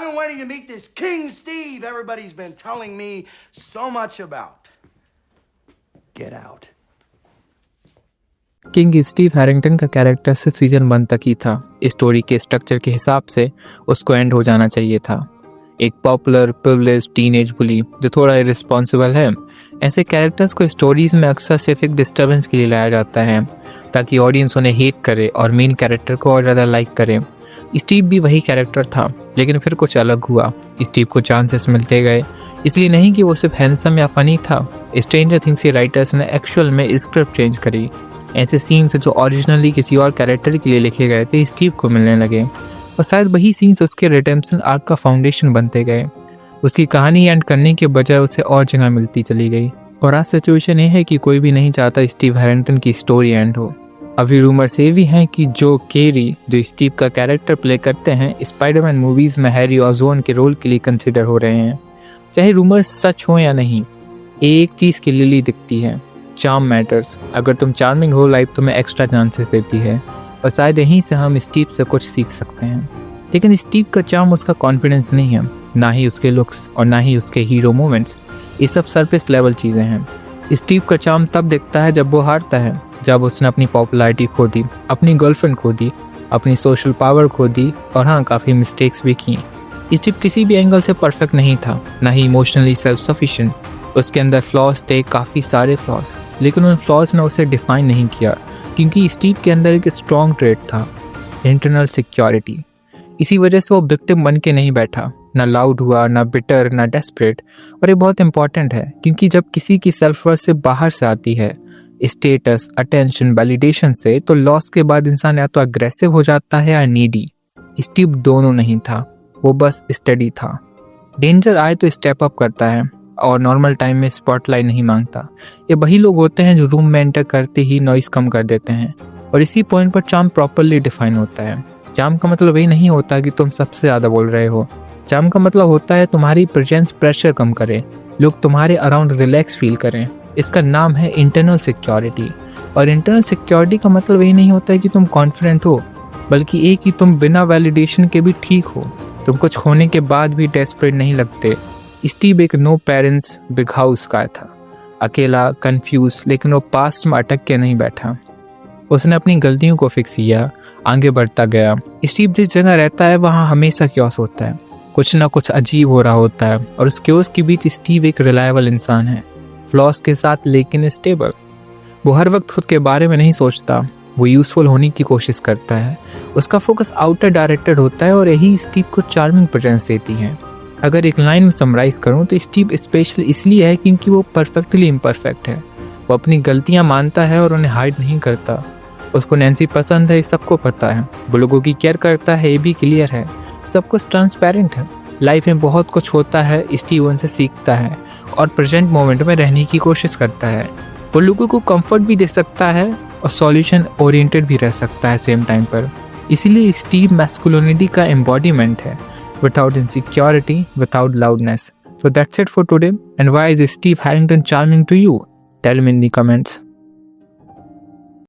I've been waiting to meet this King Steve everybody's been telling me so much about. Get out. King Steve Harrington का character सिर्फ season 1 तक ही था। Story के structure के हिसाब से उसको एंड हो जाना चाहिए था। एक पॉपुलर प्रिविलेज टीनेज बुली जो थोड़ा इररिस्पॉन्सिबल है, ऐसे कैरेक्टर्स को स्टोरीज में अक्सर सिर्फ एक डिस्टर्बेंस के लिए लाया जाता है ताकि ऑडियंस उन्हें हेट करे और मेन कैरेक्टर को और ज़्यादा लाइक करे। स्टीव भी वही कैरेक्टर था, लेकिन फिर कुछ अलग हुआ। स्टीव को चांसेस मिलते गए, इसलिए नहीं कि वो सिर्फ हैंडसम या फनी था। स्ट्रेंजर थिंग्स के राइटर्स ने एक्चुअल में स्क्रिप्ट चेंज करी। ऐसे सीन्स जो ओरिजिनली किसी और कैरेक्टर के लिए लिखे गए थे स्टीव को मिलने लगे, और शायद वही सीन्स उसके रिडेम्पशन आर्क का फाउंडेशन बनते गए। उसकी कहानी एंड करने के बजाय उसे और जगह मिलती चली गई। और आज सिचुएशन ये है कि कोई भी नहीं चाहता स्टीव हैरिंगटन की स्टोरी एंड हो। अभी रूमर्स ये भी हैं कि जो केरी जो स्टीव का कैरेक्टर प्ले करते हैं स्पाइडरमैन मूवीज़ में हैरी ऑसबॉर्न के रोल के लिए कंसिडर हो रहे हैं। चाहे रूमर्स सच हो या नहीं, एक चीज़ की लिली दिखती है, चार्म मैटर्स। अगर तुम चार्मिंग हो, लाइफ तुम्हें एक्स्ट्रा चांसेस देती है, और शायद यहीं से हम स्टीव से कुछ सीख सकते हैं। लेकिन स्टीव का चार्म उसका कॉन्फिडेंस नहीं है, ना ही उसके लुक्स और ना ही उसके हीरो मोमेंट्स। ये सब सरफेस लेवल चीज़ें हैं। स्टीव का चार्म तब दिखता है जब वो हारता है, जब उसने अपनी पॉपुलैरिटी खो दी, अपनी गर्लफ्रेंड खो दी, अपनी सोशल पावर खो दी, और हाँ, काफ़ी मिस्टेक्स भी की। स्टीव किसी भी एंगल से परफेक्ट नहीं था, ना ही इमोशनली सेल्फ सफिशिएंट। उसके अंदर फ्लॉज थे, काफ़ी सारे फ्लॉज, लेकिन उन फ्लॉज ने उसे डिफाइन नहीं किया, क्योंकि स्टीव के अंदर एक स्ट्रॉन्ग ट्रेट था, इंटरनल सिक्योरिटी। इसी वजह से वो विक्टिम बन के नहीं बैठा, ना लाउड हुआ, ना बिटर, ना डेस्परेट। और ये बहुत इंपॉर्टेंट है, क्योंकि जब किसी की सेल्फ वर्थ से बाहर से आती है, स्टेटस, अटेंशन, वैलिडेशन से, तो लॉस के बाद इंसान या तो अग्रेसिव हो जाता है या नीडी। स्टीव दोनों नहीं था, वो बस स्टडी था। डेंजर आए तो स्टेप अप करता है, और नॉर्मल टाइम में स्पॉटलाइट नहीं मांगता। ये वही लोग होते हैं जो रूम में एंटर करते ही नॉइस कम कर देते हैं, और इसी पॉइंट पर चार्म प्रॉपरली डिफाइन होता है। चार्म का मतलब ये नहीं होता कि तुम सबसे ज़्यादा बोल रहे हो। चार्म का मतलब होता है तुम्हारी प्रेजेंस प्रेशर कम करे, लोग तुम्हारे अराउंड रिलैक्स फील करें। इसका नाम है इंटरनल सिक्योरिटी। और इंटरनल सिक्योरिटी का मतलब ये नहीं होता है कि तुम कॉन्फिडेंट हो, बल्कि ये कि तुम बिना वैलिडेशन के भी ठीक हो, तुम कुछ खोने के बाद भी डेस्परेट नहीं लगते। स्टीव एक नो पेरेंट्स बिग हाउस का था, अकेला, कंफ्यूज, लेकिन वो पास्ट में अटक के नहीं बैठा। उसने अपनी गलतियों को फिक्स किया, आगे बढ़ता गया। स्टीव जिस जगह रहता है वहाँ हमेशा क्योस होता है, कुछ ना कुछ अजीब हो रहा होता है, और उस क्योस के बीच स्टीव एक रिलायबल इंसान है, फ्लॉस के साथ लेकिन स्टेबल। वो हर वक्त खुद के बारे में नहीं सोचता, वो यूजफुल होने की कोशिश करता है। उसका फोकस आउटर डायरेक्टेड होता है, और यही स्टीव को चार्मिंग प्रेजेंस देती है। अगर एक लाइन में समराइज करूं तो स्टीव स्पेशल इसलिए है क्योंकि वो परफेक्टली इम्परफेक्ट है। वो अपनी गलतियां मानता है और उन्हें हाइड नहीं करता। उसको नैन्सी पसंद है, सबको पता है। वो लोगों की केयर करता है, ये भी क्लियर है। सब कुछ ट्रांसपेरेंट है। लाइफ में बहुत कुछ होता है, स्टीव उनसे सीखता है और प्रेजेंट मोमेंट में रहने की कोशिश करता है। वो लोगों को कंफर्ट भी दे सकता है और सॉल्यूशन ओरिएंटेड भी रह सकता है सेम टाइम पर। इसीलिए स्टीव मैस्कुलिनिटी का एम्बॉडीमेंट है, without insecurity, without loudness. So that's it for today. And why is Steve Harrington charming to you? Tell me in the comments.